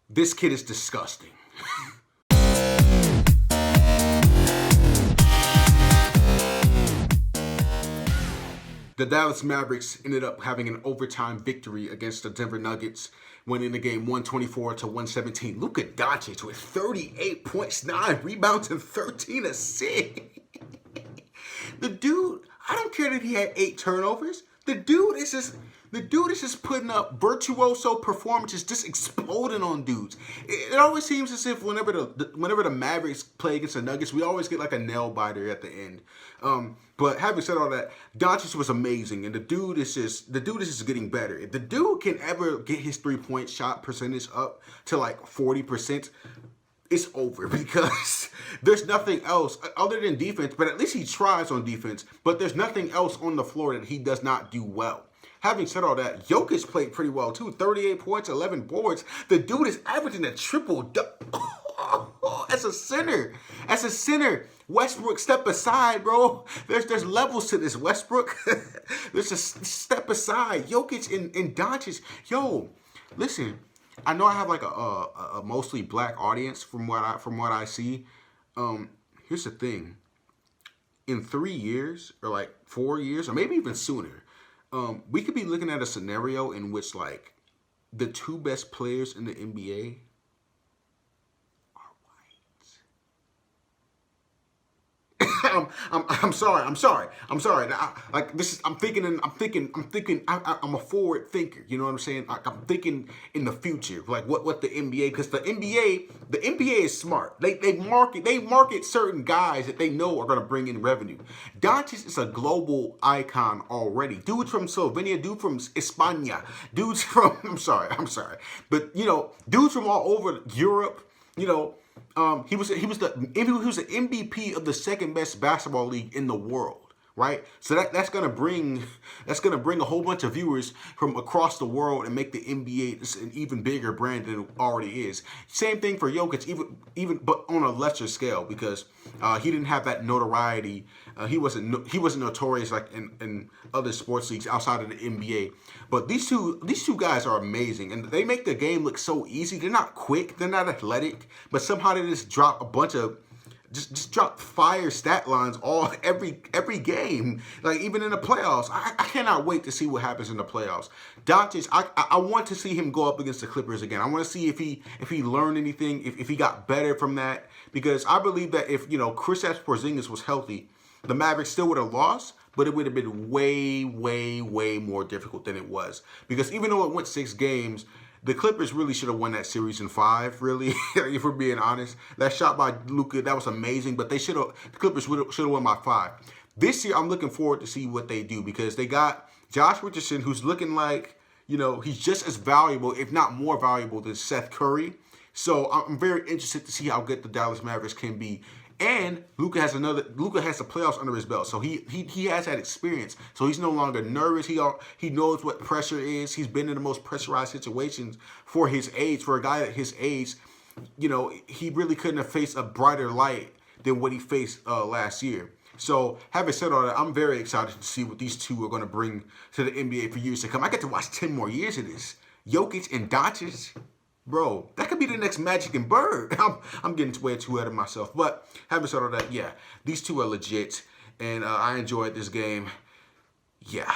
This kid is disgusting. The Dallas Mavericks ended up having an overtime victory against the Denver Nuggets, winning the game 124-117. LUKA Doncic with 38 points, 9 rebounds, and 13 assists. The dude, I don't care that he had 8 turnovers. The dude is just putting up virtuoso performances, just exploding on dudes. It always seems as if whenever the Mavericks play against the Nuggets, we always get like a nail biter at the end. But having said all that, Doncic was amazing, and the dude is just getting better. If the dude can ever get his 3-point shot percentage up to like 40%, it's over, because there's nothing else other than defense, but at least he tries on defense, but there's nothing else on the floor that he does not do well. Having said all that, Jokic played pretty well too. 38 points, 11 boards. The dude is averaging a triple-double as a center. As a center, Westbrook, step aside, bro. There's levels to this, Westbrook. There's a step aside. Jokic and Doncic. Yo, listen. I know I have like a mostly black audience from what I see. Here's the thing. In 3 years, or like 4 years, or maybe even sooner, we could be looking at a scenario in which like the 2 best players in the NBA are white. I'm sorry. Like this is, I'm a forward thinker. You know what I'm saying? Like, I'm thinking in the future, like what the NBA, because the NBA is smart. They market certain guys that they know are gonna bring in revenue. Doncic is a global icon already. Dudes from Slovenia, dude from España, dudes from I'm sorry, but you know, dudes from all over Europe. You know. He was the MVP of the 2nd best basketball league in the world, right? So that's gonna bring a whole bunch of viewers from across the world and make the NBA an even bigger brand than it already is. Same thing for Jokic, even but on a lesser scale, because he didn't have that notoriety. He wasn't notorious like in other sports leagues outside of the NBA. But these two guys are amazing, and they make the game look so easy. They're not quick, they're not athletic, but somehow they just drop a bunch of just drop fire stat lines every game. Like even in the playoffs, I cannot wait to see what happens in the playoffs. Doncic, I want to see him go up against the Clippers again. I want to see if he learned anything, if he got better from that, because I believe that if Kristaps Porzingis was healthy, the Mavericks still would have lost, but it would have been way more difficult than it was. Because even though it went 6 games, the Clippers really should have won that series in 5, really, if we're being honest. That shot by LUKA, that was amazing, but the Clippers should have won by 5. This year, I'm looking forward to see what they do, because they got Josh Richardson, who's looking like, he's just as valuable, if not more valuable, than Seth Curry. So I'm very interested to see how good the Dallas Mavericks can be. And LUKA has the playoffs under his belt, so he has that experience. So he's no longer nervous. He knows what pressure is. He's been in the most pressurized situations for his age. For a guy at his age, he really couldn't have faced a brighter light than what he faced last year. So having said all that, I'm very excited to see what these two are going to bring to the NBA for years to come. I get to watch 10 more years of this. Jokic and Doncic. Bro, that could be the next Magic and Bird. I'm getting way too ahead of myself. But having said all that, yeah, these two are legit. And I enjoyed this game. Yeah.